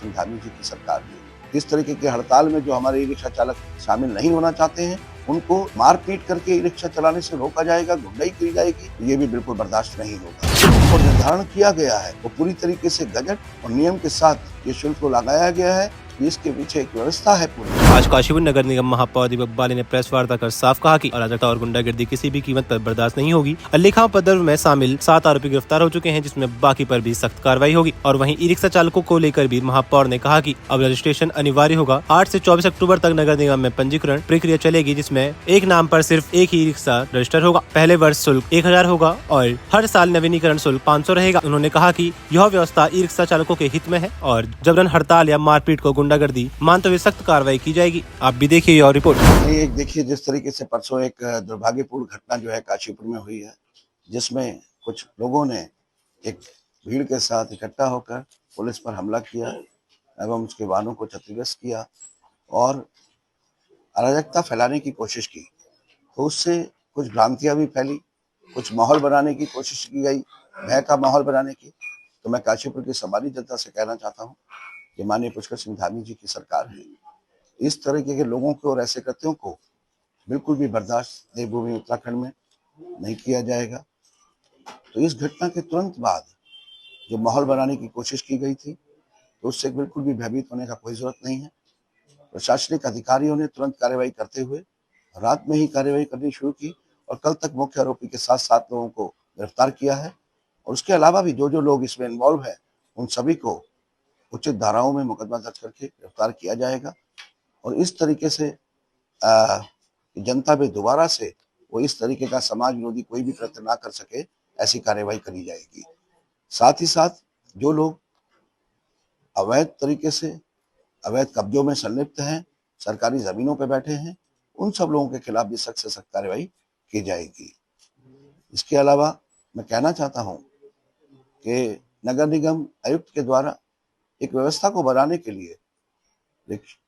सिंह धामी जी की सरकार ने। इस तरीके की हड़ताल में जो हमारे ई रिक्शा चालक शामिल नहीं होना चाहते हैं, उनको मारपीट करके ई रिक्शा चलाने से रोका जाएगा, गुंडाई की जाएगी, ये भी बिल्कुल बर्दाश्त नहीं होगा। और निर्धारण किया गया है वो पूरी तरीके से गजट और नियम के साथ ये शुल्क को लगाया गया है। इसके पीछे एक व्यवस्था है पूरी। आज काशीपुर नगर निगम महापौर दीपक बाली ने प्रेस वार्ता कर साफ कहा कि अराजकता और गुंडागर्दी किसी भी कीमत पर बर्दाश्त नहीं होगी। अल्लेखा उपद्रव में शामिल 7 आरोपी गिरफ्तार हो चुके हैं, जिसमें बाकी पर भी सख्त कार्रवाई होगी। और वहीं ई रिक्शा चालकों को लेकर भी महापौर ने कहा कि अब रजिस्ट्रेशन अनिवार्य होगा। 8 से 24 अक्टूबर तक नगर निगम में पंजीकरण प्रक्रिया चलेगी, जिसमें एक नाम पर सिर्फ एक ही रिक्शा रजिस्टर होगा। पहले वर्ष शुल्क 1000 होगा और हर साल नवीनीकरण शुल्क 500 रहेगा। उन्होंने कहा कि यह व्यवस्था ई रिक्शा चालकों के हित में है और जबरन हड़ताल या मारपीट को गुंडागर्दी मानते हुए सख्त कार्रवाई की जाएगी। आप भी देखिए और रिपोर्ट। देखिए, जिस तरीके से परसों एक दुर्भाग्यपूर्ण घटना जो है काशीपुर में हुई है, जिसमें कुछ लोगों ने एक भीड़ के साथ इकट्ठा होकर पुलिस पर हमला किया एवं उसके वाहनों को क्षतिग्रस्त किया और अराजकता फैलाने की कोशिश की, तो उससे कुछ भ्रांतियां भी फैली, कुछ माहौल बनाने की कोशिश की गई, भय का माहौल बनाने की। तो मैं काशीपुर की समानी जनता से कहना चाहता हूँ कि माननीय पुष्कर सिंह धामी जी की सरकार है, इस तरीके के लोगों को और ऐसे कृत्यों को बिल्कुल भी बर्दाश्त देवभूमि उत्तराखंड में नहीं किया जाएगा। तो इस घटना के तुरंत बाद जो माहौल बनाने की कोशिश की गई थी, तो उससे बिल्कुल भी भयभीत होने का कोई जरूरत नहीं है। प्रशासनिक अधिकारियों ने तुरंत कार्रवाई करते हुए रात में ही कार्रवाई करनी शुरू की और कल तक मुख्य आरोपी के साथ 7 लोगों को गिरफ्तार किया है। और उसके अलावा भी जो लोग इसमें इन्वॉल्व है, उन सभी को उचित धाराओं में मुकदमा दर्ज करके गिरफ्तार किया जाएगा। और इस तरीके से जनता में दोबारा से वो इस तरीके का समाज विरोधी कोई भी कृत्य ना कर सके, ऐसी कार्रवाई करी जाएगी। साथ ही साथ जो लोग अवैध तरीके से अवैध कब्जों में संलिप्त हैं, सरकारी जमीनों पर बैठे हैं, उन सब लोगों के खिलाफ भी सख्त से सख्त कार्रवाई की जाएगी। इसके अलावा मैं कहना चाहता हूं कि नगर निगम आयुक्त के द्वारा एक व्यवस्था को बनाने के लिए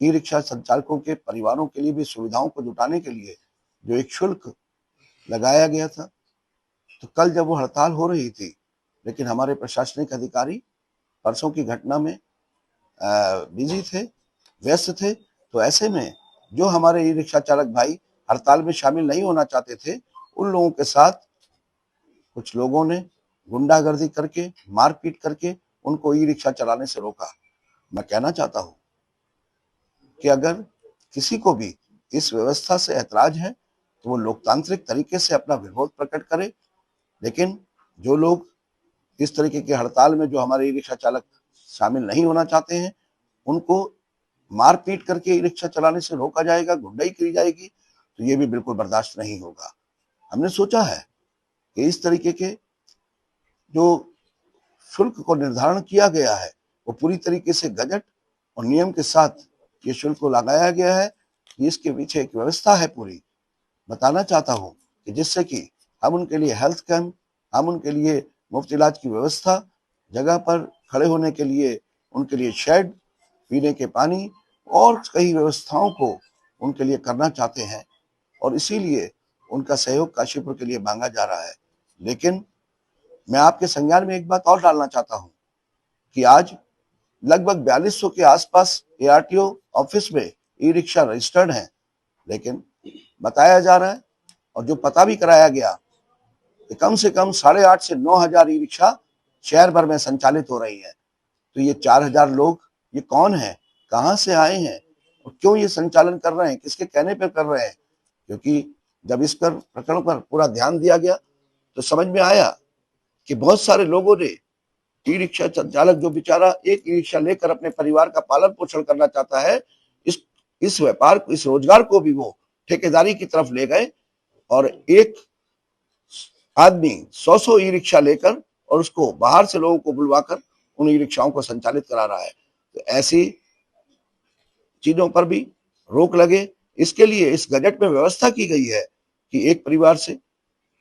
ई रिक्शा संचालकों के परिवारों के लिए भी सुविधाओं को जुटाने के लिए जो एक शुल्क लगाया गया था, तो कल जब वो हड़ताल हो रही थी, लेकिन हमारे प्रशासनिक अधिकारी परसों की घटना में बिजी थे, व्यस्त थे। तो ऐसे में जो हमारे ई रिक्शा चालक भाई हड़ताल में शामिल नहीं होना चाहते थे, उन लोगों के साथ कुछ लोगों ने गुंडागर्दी करके, मारपीट करके उनको ई रिक्शा चलाने से रोका। मैं कहना चाहता हूं कि अगर किसी को भी इस व्यवस्था से ऐतराज है, तो वो लोकतांत्रिक तरीके से अपना विरोध प्रकट करे। लेकिन जो लोग इस तरीके की हड़ताल में जो हमारे ई रिक्शा चालक शामिल नहीं होना चाहते हैं, उनको मारपीट करके ई रिक्शा चलाने से रोका जाएगा, गुंडाई की जाएगी, तो ये भी बिल्कुल बर्दाश्त नहीं होगा। हमने सोचा है कि इस तरीके के जो शुल्क को निर्धारण किया गया है, वो पूरी तरीके से गजट और नियम के साथ ये शुल्क को लगाया गया है। इसके पीछे एक व्यवस्था है पूरी। बताना चाहता हूं कि जिससे कि हम उनके लिए हेल्थ कैंप, हम उनके लिए मुफ्त इलाज की व्यवस्था, जगह पर खड़े होने के लिए उनके लिए शेड, पीने के पानी और कई व्यवस्थाओं को उनके लिए करना चाहते हैं। और इसीलिए उनका सहयोग काशीपुर के लिए मांगा जा रहा है। लेकिन मैं आपके संज्ञान में एक बात और डालना चाहता हूं कि आज लगभग 4200 के आसपास ARTO ऑफिस में ई रिक्शा रजिस्टर्ड है, लेकिन बताया जा रहा है और जो पता भी कराया गया कि कम से कम 8,500 से 9,000 ई रिक्शा शहर भर में संचालित हो रही है। तो ये 4,000 लोग ये कौन है, कहां से आए हैं और क्यों ये संचालन कर रहे हैं, किसके कहने पर कर रहे हैं? क्योंकि जब इस पर प्रकरण पर पूरा ध्यान दिया गया तो समझ में आया कि बहुत सारे लोगों ने ई रिक्शा चालक जो बेचारा एक ई रिक्शा लेकर अपने परिवार का पालन पोषण करना चाहता है, इस व्यापार को, इस रोजगार को भी वो ठेकेदारी की तरफ ले गए और एक आदमी 100 ई रिक्शा लेकर और उसको बाहर से लोगों को बुलवाकर उन ई रिक्शाओं को संचालित करा रहा है। तो ऐसी चीजों पर भी रोक लगे, इसके लिए इस गजट में व्यवस्था की गई है कि एक परिवार से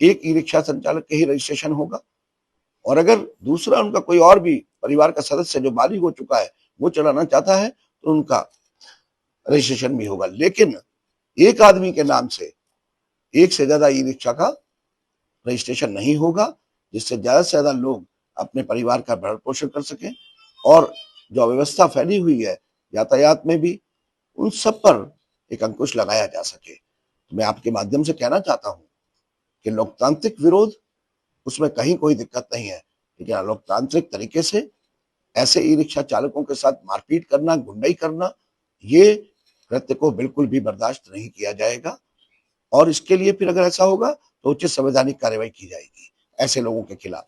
एक ई रिक्शा संचालक के ही रजिस्ट्रेशन होगा और अगर दूसरा उनका कोई और भी परिवार का सदस्य जो बालिग हो चुका है वो चलाना चाहता है, तो उनका रजिस्ट्रेशन भी होगा। लेकिन एक आदमी के नाम से एक से ज्यादा ई रिक्शा का रजिस्ट्रेशन नहीं होगा, जिससे ज्यादा से ज्यादा लोग अपने परिवार का भरण पोषण कर सकें और जो अव्यवस्था फैली हुई है यातायात में भी, उन सब पर एक अंकुश लगाया जा सके। तो मैं आपके माध्यम से कहना चाहता हूं कि लोकतांत्रिक विरोध, उसमें कहीं कोई दिक्कत नहीं है, लेकिन अलोकतांत्रिक तरीके से ऐसे ई रिक्शा चालकों के साथ मारपीट करना, गुंडाई करना, ये कृत्य को बिल्कुल भी बर्दाश्त नहीं किया जाएगा। और इसके लिए फिर अगर ऐसा होगा तो उचित संवैधानिक कार्रवाई की जाएगी ऐसे लोगों के खिलाफ।